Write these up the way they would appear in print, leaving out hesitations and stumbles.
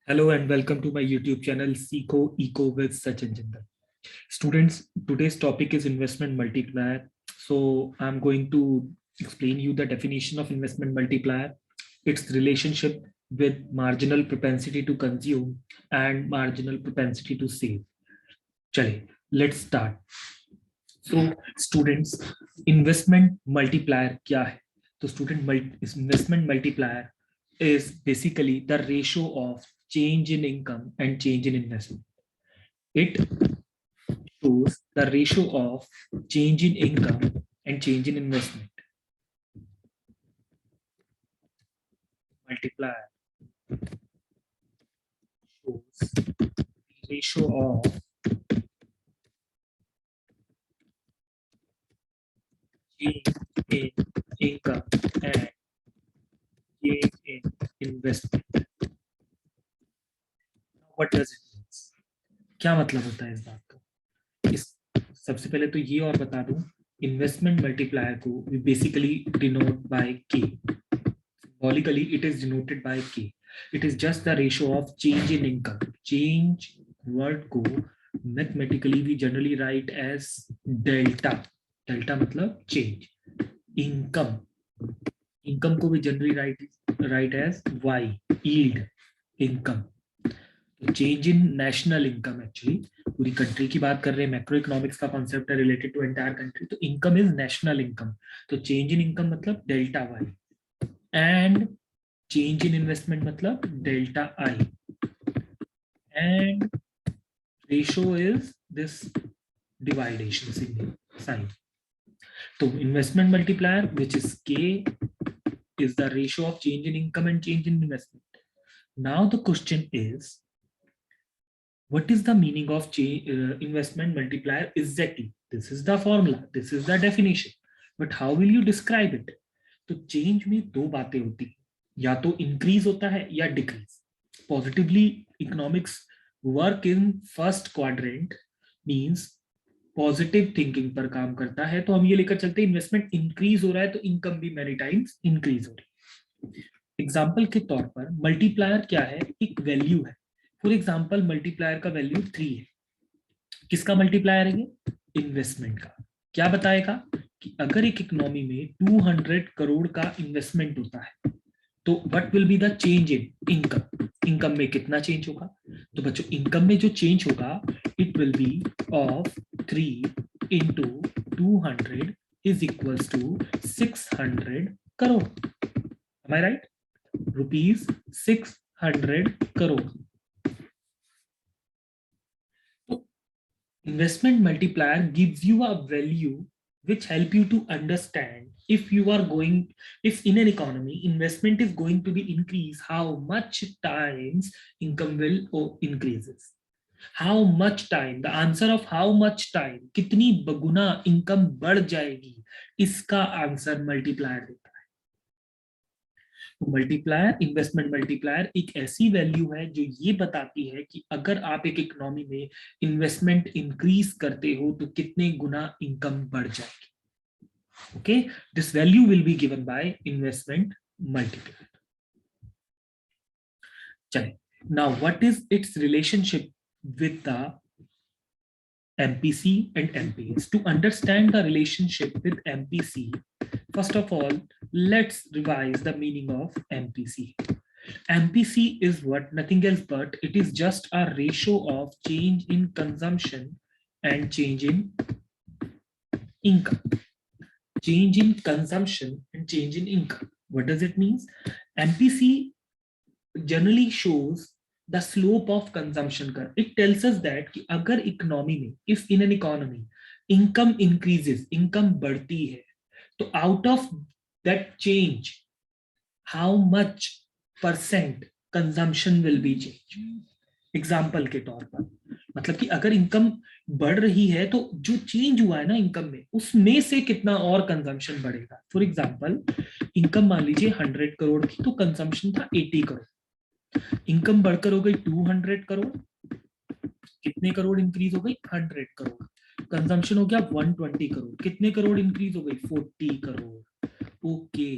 Hello and welcome to my YouTube channel Seeko Eco with Sachin Jindal. Students, today's topic is investment multiplier. So I'm going to explain you the definition of investment multiplier, its relationship with marginal propensity to consume and marginal propensity to save. Chale, let's start. So students, investment multiplier क्या है? तो investment multiplier is basically the ratio of change in income and change in investment. It shows the ratio of change in income and change in investment. Multiplier shows the ratio of change in income and change in investment. What does it mean? क्या मतलब होता है इस बात का? इस सबसे पहले तो ये और बता दूं, इन्वेस्टमेंट मल्टीप्लायर को we basically denote by K. Symbolically, it is denoted by K. It is just the ratio of change in income. Change word को mathematically we generally write as delta. Delta मतलब change. Income. Income को we generally write as Y. Yield. Income. Change in national income actually पूरी country की बात कर रहे हैं, macro economics का कॉन्सेप्ट है रिलेटेड टू एंटायर कंट्री. तो इनकम इज नेशनल इनकम. तो चेंज इन इनकम मतलब delta Y and change in investment मतलब delta I and ratio is this division sign. तो investment multiplier which is K is the ratio of change in income and change in investment. Now the question is, what is the meaning of investment multiplier exactly? This is the formula, this is the definition, but how will you describe it? तो change में दो बातें होती है, या तो increase होता है या decrease. Positively economics work in first quadrant means positive thinking पर काम करता है. तो हम ये लेकर चलते हैं इन्वेस्टमेंट इंक्रीज हो रहा है तो इनकम भी मेनी टाइम्स इंक्रीज हो रही है. एग्जाम्पल के तौर पर मल्टीप्लायर क्या है? एक वैल्यू है. फॉर एग्जाम्पल मल्टीप्लायर का वैल्यू 3 है. किसका मल्टीप्लायर है ये? इन्वेस्टमेंट का. क्या बताएगा कि अगर एक इकोनॉमी में 200 करोड़ का इन्वेस्टमेंट होता है तो what will be the change in income? Income में कितना चेंज होगा? तो बच्चों इनकम में जो चेंज होगा it will B of 3 into 200 is equals to 600 crore. Am I right? Rupees 600 crore. Investment multiplier gives you a value which help you to understand if in an economy investment is going to be increase, how much times income will increases. How much time, the answer of how much time, कितनी गुना income बढ़ जाएगी, इसका answer multiplier देता है. Multiplier, investment multiplier एक ऐसी value है जो ये बताती है कि अगर आप एक इकोनॉमी में इन्वेस्टमेंट इंक्रीज करते हो तो कितने गुना इनकम बढ़ जाएगी. Okay, this value will be given by investment multiplier. चलिए, now what is its relationship with the MPC and MPS. To understand the relationship with MPC, first of all, let's revise the meaning of MPC. MPC is what? Nothing else but it is just a ratio of change in consumption and change in income. Change in consumption and change in income. What does it mean? MPC generally shows the slope of consumption curve. It tells us that कि अगर economy में, if in an economy income increases, income बढ़ती है, तो out of that change how much percent consumption will be changed. Example के तौर पर मतलब कि अगर इनकम बढ़ रही है तो जो चेंज हुआ है ना इनकम में, उसमें से कितना और कंजम्पशन बढ़ेगा. फॉर एग्जाम्पल इनकम मान लीजिए 100 करोड़ की, तो कंजम्पशन था 80 करोड़. इनकम बढ़कर हो गई 200 करोड़, कितने करोड़ इंक्रीज हो गई? 100 करोड़. कंजम्पशन हो गया 120 करोड़, कितने करोड़ इंक्रीज हो गई? 40 करोड़. ओके,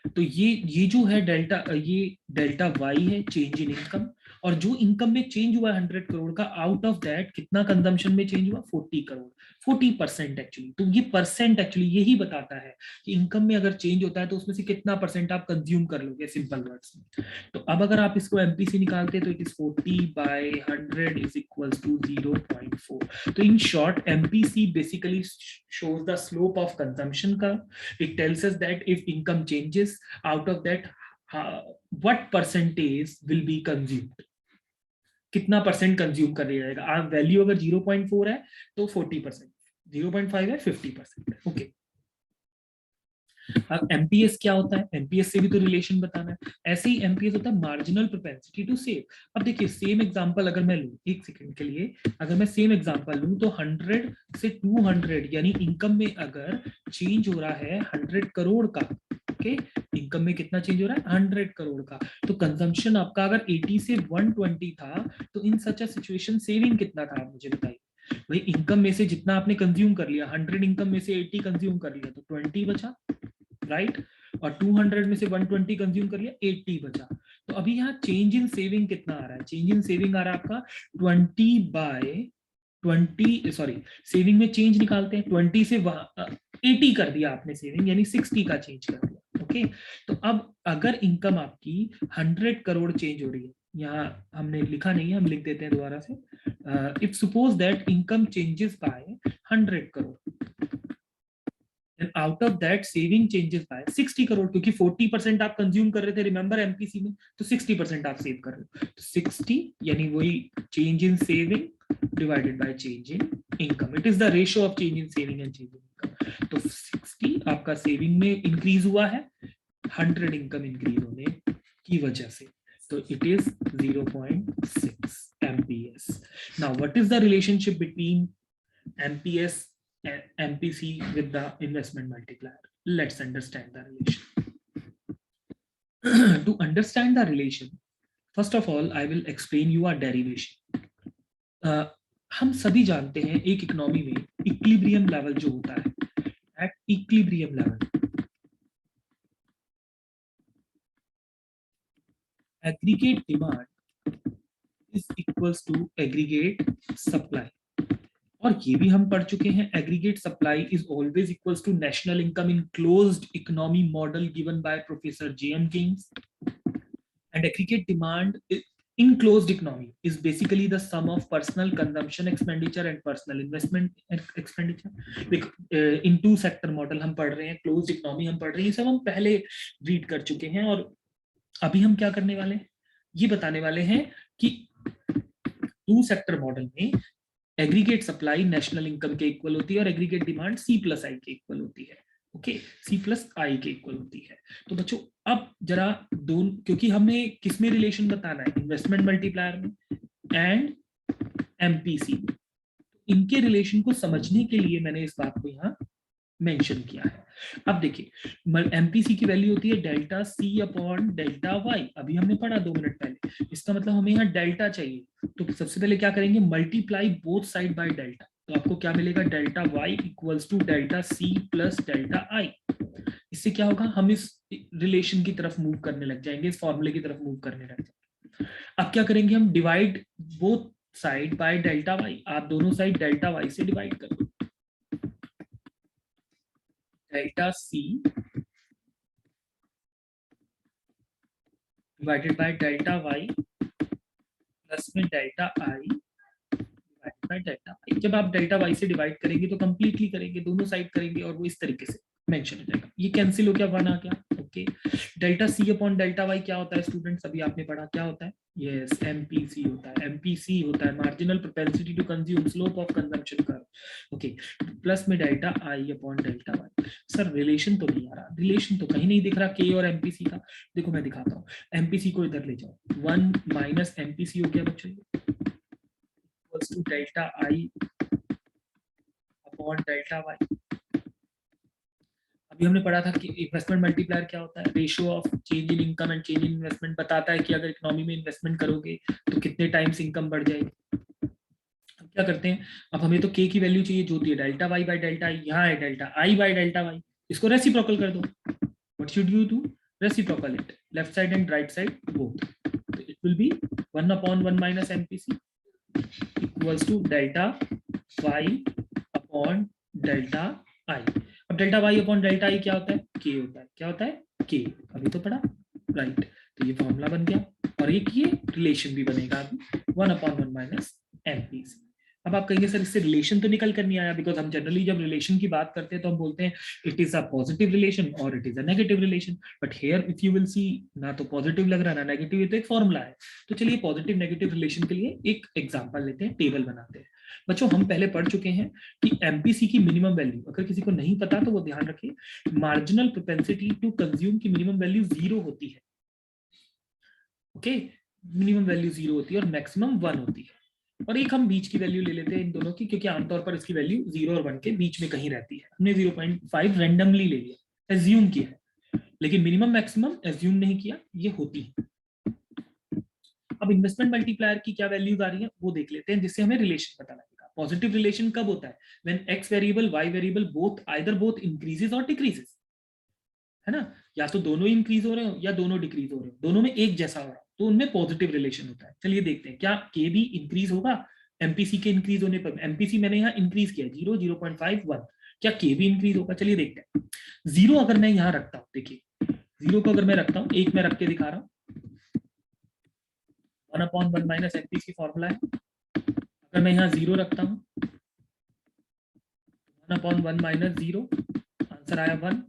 तो ये जो है डेल्टा, ये डेल्टा वाई है चेंज इन इनकम, और जो इनकम में चेंज हुआ 100 करोड़ का, आउट ऑफ दैट कितना कंजम्पशन में चेंज हुआ, 40 करोड़, 40% एक्चुअली। तो ये परसेंट एक्चुअली यही बताता है कि इनकम में अगर चेंज होता है तो उसमें से कितना परसेंट आप कंज्यूम कर लोगे, सिंपल वर्ड्स में। तो अब अगर आप इसको एमपीसी निकालते हैं तो it is 40/100 is equals to 0.4। तो in short MPC basically shows the slope of consumption curve. It tells us that if income changes, out of that what percentage will be consumed, कितना percent consume कर लिया जाएगा। आप value अगर 0.4 है तो 40%, 0.5 है 50%। ओके, अब एमपीएस क्या होता है, एमपीएस से भी तो रिलेशन बताना है। ऐसे ही एमपीएस होता है मार्जिनल प्रोपेंसिटी टू सेव। अब देखिए सेम एग्जांपल अगर मैं लूं, एक सेकंड के लिए, अगर मैं सेम एग्जांपल लूं तो 100 से 200 यानी इनकम में अगर चेंज हो रहा है 100 करोड़ का, ओके, इनकम में कितना चेंज हो रहा है 100 करोड़ का, तो कंजम्पशन आपका अगर 80 से 120 था तो इन सच अ सिचुएशन सेविंग कितना था, आप मुझे बताइए। भाई इनकम में से जितना आपने कंज्यूम कर लिया, 100 इनकम में से 80 कंज्यूम कर लिया तो 20 बचा, राइट, और 200 में से 120 कंज्यूम कर लिया, 80 बचा। तो अभी यहाँ चेंज इन सेविंग कितना आ रहा है, चेंज इन सेविंग आ रहा है आपका 20/20, सॉरी सेविंग में चेंज निकालते हैं, 20 से 80 कर दिया आपने सेविंग, यानी 60 का चेंज कर दिया। ओके, तो अब अगर इनकम आपकी 100 करोड़ चेंज हो रही है, यहाँ हमने लिखा नहीं है, हम लिख देते हैं दोबारा से, if suppose that income changes by 100 crore, out of that saving changes by 60 crore, क्योंकि 40% आप कंज्यूम कर रहे थे रिमेंबर एमपीसी में, तो 60% आप सेव कर रहे हो, तो 60 यानी वही change in saving divided by change in income, it is the ratio of change in saving and change in income. तो 60 आपका सेविंग में इंक्रीज हुआ है 100 इनकम इंक्रीज होने की वजह से, तो it is 0.6 MPS। Now what is the relationship between MPS MPC with the investment multiplier? Let's understand the relation. To understand the relation, first of all I will explain you a derivation. हम सभी जानते हैं एक economy में equilibrium level जो होता है, at equilibrium level aggregate demand is equals to aggregate supply, और ये भी हम पढ़ चुके हैं, aggregate supply is always equals to national income in closed economy model given by professor J.M. Keynes, and aggregate demand in closed economy is basically the sum of personal consumption expenditure and personal investment expenditure. In two sector model हम पढ़ रहे हैं, closed economy हम पढ़ रहे हैं, ये सब हम पहले रीड कर चुके हैं, और अभी हम क्या करने वाले हैं, ये बताने वाले हैं कि टू सेक्टर मॉडल में एग्रीगेट सप्लाई नेशनल इनकम के इक्वल होती है और एग्रीगेट डिमांड C+I के इक्वल होती है। ओके, C+I के इक्वल होती है। तो बच्चों अब जरा दोनों, क्योंकि हमें किसमें रिलेशन बताना है, इन्वेस्टमेंट मल्टीप्लायर में एंड एमपीसी, इनके रिलेशन को समझने के लिए मैंने इस बात को यहाँ मेंशन किया है। अब देखिए एमपीसी की वैल्यू होती है delta C upon delta Y, अभी हमने पढ़ा 2 मिनट पहले, इसका मतलब हमें यहाँ डेल्टा चाहिए, तो सबसे पहले क्या करेंगे, multiply both side by delta, तो आपको क्या मिलेगा, delta Y equals to delta C plus delta I. इससे क्या होगा, हम इस रिलेशन की तरफ मूव करने लग जाएंगे, इस फॉर्मूले की तरफ मूव करने लग जाएंगे। अब क्या करेंगे, हम divide both side by delta Y, आप दोनों साइड डेल्टा वाई से डिवाइड कर दो, delta C divided by delta Y plus में delta I divided by delta I. जब आप डेल्टा वाई से डिवाइड करेंगे तो कंप्लीटली करेंगे, दोनों साइड करेंगे, और वो इस तरीके से मेंशन हो जाएगा, ये कैंसिल हो गया, 1 आ गया। Okay, delta C upon delta Y क्या होता है स्टूडेंट्स, अभी आपने पढ़ा क्या होता है, यस एमपीसी होता है, एमपीसी होता है marginal propensity to consume, slope of consumption curve. Okay, plus में delta I upon delta Y. Sir relation तो नहीं आ रहा, रिलेशन तो कहीं नहीं दिख रहा के और एमपीसी का, देखो मैं दिखाता हूँ, एमपीसी को इधर ले जाओ, 1 माइनस एमपीसी हो गया बच्चों, equals to delta I upon delta Y. अभी हमने पढ़ा था कि इन्वेस्टमेंट मल्टीप्लायर क्या होता है, ratio of change in income and change in investment, बताता है कि अगर इकोनॉमी में इन्वेस्टमेंट करोगे तो कितने टाइम्स इनकम बढ़ जाएगी। अब क्या करते हैं, अब हमें तो के की वैल्यू चाहिए जो होती है delta Y by delta I, यहाँ है delta I by delta Y, इसको रेसिप्रोकल कर दो, what should you do, reciprocal it, left side and right side both, तो it will be 1/1 minus MPC equals to delta Y upon delta I. अब delta Y upon delta I क्या होता है? के होता है। क्या होता है? के। अभी तो पढ़ा, राइट। तो ये फॉर्मूला बन गया और एक ये रिलेशन भी बनेगा अभी 1/1 माइनस एमपीसी। अब आप कहेंगे सर इससे रिलेशन तो निकल कर नहीं आया, बिकॉज हम जनरली जब रिलेशन की बात करते हैं तो हम बोलते हैं it is a positive relation और it is a negative relation, but here if you will see ना तो पॉजिटिव लग रहा ना नेगेटिव, ये तो एक फॉर्मूला है। तो चलिए पॉजिटिव नेगेटिव रिलेशन के लिए एक एग्जांपल लेते हैं, टेबल बनाते हैं। बच्चों हम पहले पढ़ चुके हैं कि एमपीसी की मिनिमम वैल्यू, अगर किसी को नहीं पता तो वो ध्यान रखिए, मार्जिनल प्रोपेंसिटी टू कंज्यूम की मिनिमम वैल्यू 0 होती है। ओके, मिनिमम वैल्यू 0 होती है और मैक्सिमम 1 होती है। और एक हम बीच की वैल्यू ले लेते हैं इन दोनों की, क्योंकि आमतौर पर इसकी वैल्यू 0 और 1 के बीच में कहीं रहती है। हमने 0.5 रैंडमली ले लिया, एज्यूम किया, लेकिन मिनिमम मैक्सिमम एज्यूम नहीं किया, ये होती है। अब इन्वेस्टमेंट मल्टीप्लायर की क्या वैल्यूज आ रही है वो देख लेते हैं, जिससे हमें रिलेशन पता लगेगा। पॉजिटिव रिलेशन कब होता है? When X variable Y variable both increases और डिक्रीजेस, है ना? या तो दोनों इंक्रीज हो रहे हो या दोनों डिक्रीज हो रहे हो, दोनों में एक जैसा हो रहा है, तो उनमें पॉजिटिव रिलेशन होता है। चलिए देखते हैं क्या के भी इंक्रीज होगा एमपीसी के इंक्रीज होने पर। एमपीसी मैंने यहाँ इंक्रीज किया 0, 0.5, 1, क्या के भी इंक्रीज होगा? चलिए देखते हैं। 0 अगर मैं यहाँ रखता हूँ, देखिए 0 को अगर मैं रखता हूँ, एक मैं रख के दिखा रहा हूँ, 1/1 माइनस एमपीसी फॉर्मूला है। अगर मैं यहाँ 0 रखता हूँ, 1/1 माइनस 0, आंसर आया 1।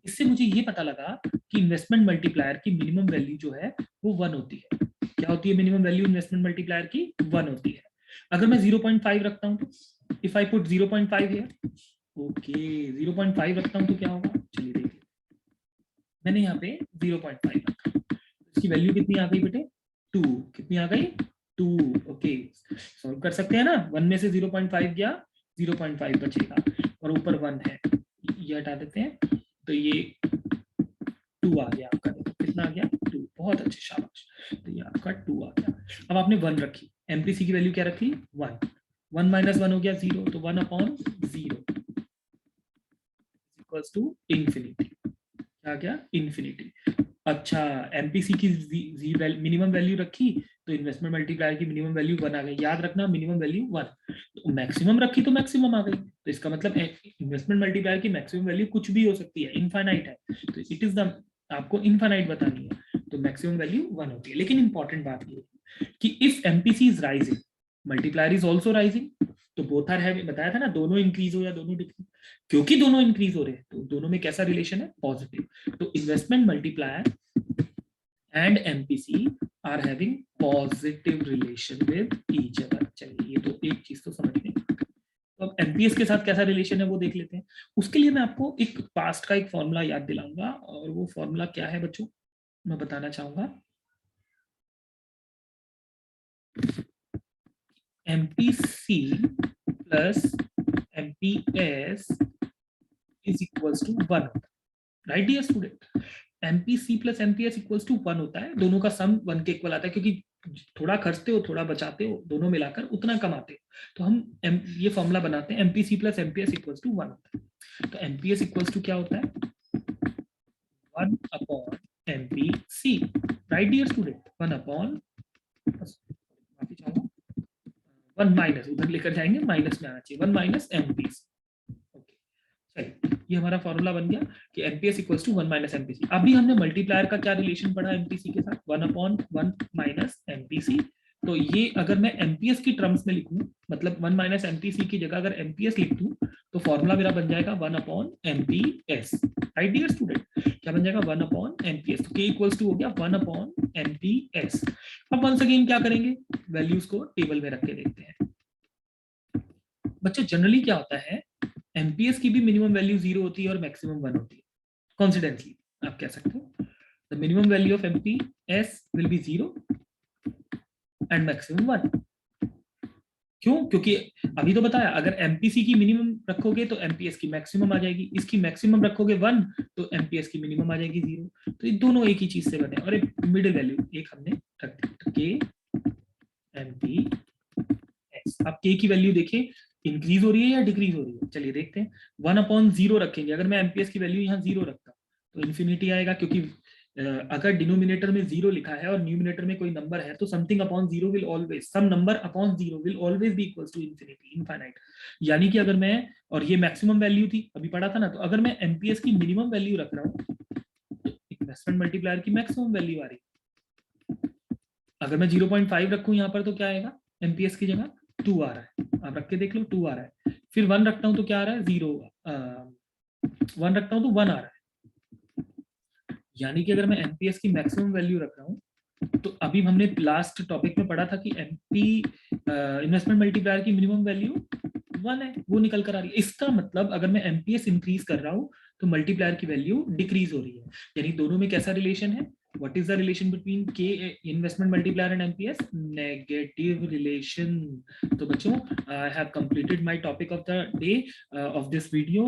इससे मुझे ये पता लगा कि इन्वेस्टमेंट मल्टीप्लायर की मिनिमम वैल्यू जो है वो 1 होती है। क्या होती है मिनिमम वैल्यू इन्वेस्टमेंट मल्टीप्लायर की? 1 होती है। अगर मैं 0.5 रखता हूं तो, इफ आई पुट 0.5 है, ओके 0.5 रखता हूं तो क्या होगा? चलिए देखिए, मैंने यहाँ पे 0.5 रखा, इसकी वैल्यू कितनी आ गई बेटे? 2। कितनी आ गई? 2। ओके, सॉल्व कर सकते हैं ना। 1 में से 0.5 गया, 0.5 बचेगा और ऊपर 1 है, ये हटा देते हैं, तो ये 2 आ गया आपका। देखो कितना आ गया? 2। बहुत अच्छे, शाबाश। तो ये आपका 2 आ गया। अब आपने 1 रखी, एमपीसी की वैल्यू क्या रखी? 1। 1 माइनस 1 हो गया 0, तो 1/0 इक्वल्स टू इंफिनिटी। क्या गया? इंफिनिटी। अच्छा, एमपीसी की मिनिमम वैल्यू रखी तो इन्वेस्टमेंट मल्टीप्लायर की मिनिमम वैल्यू 1 आ गई। याद रखना मिनिमम वैल्यू 1। तो मैक्सिमम रखी तो मैक्सिमम आ गई, तो इसका मतलब इन्वेस्टमेंट मल्टीप्लायर की मैक्सिमम वैल्यू कुछ भी हो सकती है, इनफाइनाइट है, तो इट इज द, आपको इनफाइनाइट बतानी है, तो मैक्सिमम वैल्यू 1 होती है। लेकिन इंपॉर्टेंट बात ये है कि if MPC is rising, multiplier is also rising, तो बोथ आर हैविंग, बताया था ना, दोनों इंक्रीज हो या दोनों डिक्रीज, क्योंकि दोनों इंक्रीज हो रहे हैं तो दोनों में कैसा रिलेशन है? पॉजिटिव। तो investment multiplier and MPC are having positive relation with each other। चलिए ये तो एक चीज तो समझ गए। तो अब एमपीएस के साथ कैसा रिलेशन है वो देख लेते हैं। उसके लिए मैं आपको एक पास्ट का एक फॉर्मूला याद दिलाऊंगा, और वो फॉर्मूला क्या है बच्चों, मैं बताना चाहूंगा। MPC plus MPS is equals to 1, right dear student? MPC plus MPS equals to 1 होता है, दोनों का सम 1 के इक्वल आता है, क्योंकि थोड़ा खर्चते हो थोड़ा बचाते हो, दोनों मिलाकर उतना कमाते हो। तो हम ये फॉर्मूला बनाते हैं, MPC plus MPS equals to 1 होता है। तो एमपीएस इक्वल्स टू क्या होता है? 1/एमपीसी, राइट डियर स्टूडेंट? 1 माइनस, उधर लेकर जाएंगे, माइनस में आना चाहिए, 1 माइनस एमपीसी। ये हमारा फॉर्मूला बन गया कि MPS equals to 1 minus MPC. अभी हमने मल्टीप्लायर का क्या रिलेशन पढ़ा एमपीसी के साथ? 1/1 माइनस एमपीसी। तो ये अगर मैं एमपीएस की टर्म्स में लिखूं, मतलब 1 माइनस एमपीसी की जगह अगर एमपीएस लिख दूं, तो फॉर्मूला मेरा बन जाएगा 1/एमपीएस, राइट डियर स्टूडेंट? क्या बन जाएगा? 1/एमपीएस। तो के इक्वल्स टू हो गया 1/एमपीएस। अब वंस अगेन क्या करेंगे? वैल्यूज को टेबल में रख के देखते हैं। बच्चे जनरली क्या होता है, एमपीएस की भी मिनिमम वैल्यू 0 होती है और मैक्सिमम 1 होती है। कॉन्सिडेंटली आप कह सकते हो the minimum value of MPS will be 0 and maximum 1। क्यों? क्योंकि अभी तो बताया, अगर एमपीसी की मिनिमम रखोगे तो एमपीएस की मैक्सिमम आ जाएगी, इसकी मैक्सिमम रखोगे 1 तो एमपीएस की मिनिमम आ जाएगी 0। तो ये दोनों एक ही चीज से बने, और एक मिडिल वैल्यू एक हमने रख दी, के एमपीएस। अब के की वैल्यू देखिए इंक्रीज हो रही है या डिक्रीज हो रही है? चलिए देखते हैं। 1/0 रखेंगे, अगर मैं एमपीएस की वैल्यू यहाँ 0 रखता हूँ तो इन्फिनिटी आएगा, क्योंकि अगर डिनोमिनेटर में 0 लिखा है और न्यूमिनेटर में कोई नंबर है तो something upon 0 will always, some number upon 0 will always be equals to infinity, infinite. यानी कि अगर मैं, और ये मैक्सिमम वैल्यू थी अभी पढ़ा था ना, तो अगर मैं एमपीएस की मिनिमम वैल्यू रख रहा हूँ तो इन्वेस्टमेंट मल्टीप्लायर की मैक्सिमम वैल्यू आ रही। अगर मैं 0.5 रखूं यहाँ पर तो क्या आएगा, एमपीएस की जगह 2 आ रहा है, आप रख के देख लो 2 आ रहा है। फिर 1 रखता हूं तो क्या आ रहा है, 0, 1 रखता हूं तो 1 आ रहा है। यानी कि अगर मैं एमपीएस की मैक्सिमम वैल्यू रख रहा हूं तो अभी हमने लास्ट टॉपिक में पढ़ा था कि एमपी इन्वेस्टमेंट मल्टीप्लायर की मिनिमम वैल्यू 1 है, वो निकल कर आ रही है। इसका मतलब अगर मैं एमपीएस इंक्रीज कर रहा हूं तो मल्टीप्लायर की वैल्यू डिक्रीज हो रही है। यानी दोनों में कैसा रिलेशन है, what is the relation between K investment multiplier and MPS? Negative relation. तो बच्चों, I have completed my topic of the day of this video.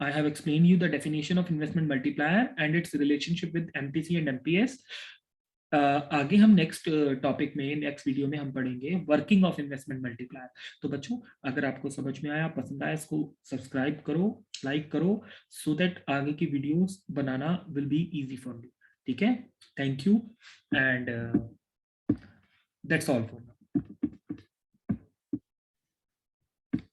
I have explained you the definition of investment multiplier and its relationship with MPC and MPS. आगे हम next topic में, next video में हम पढ़ेंगे working of investment multiplier. तो बच्चों, अगर आपको समझ में आया, पसंद आया, इसको सब्सक्राइब करो, लाइक करो, सो दैट आगे की videos banana will be easy for you. ठीक है, thank you and that's all for now.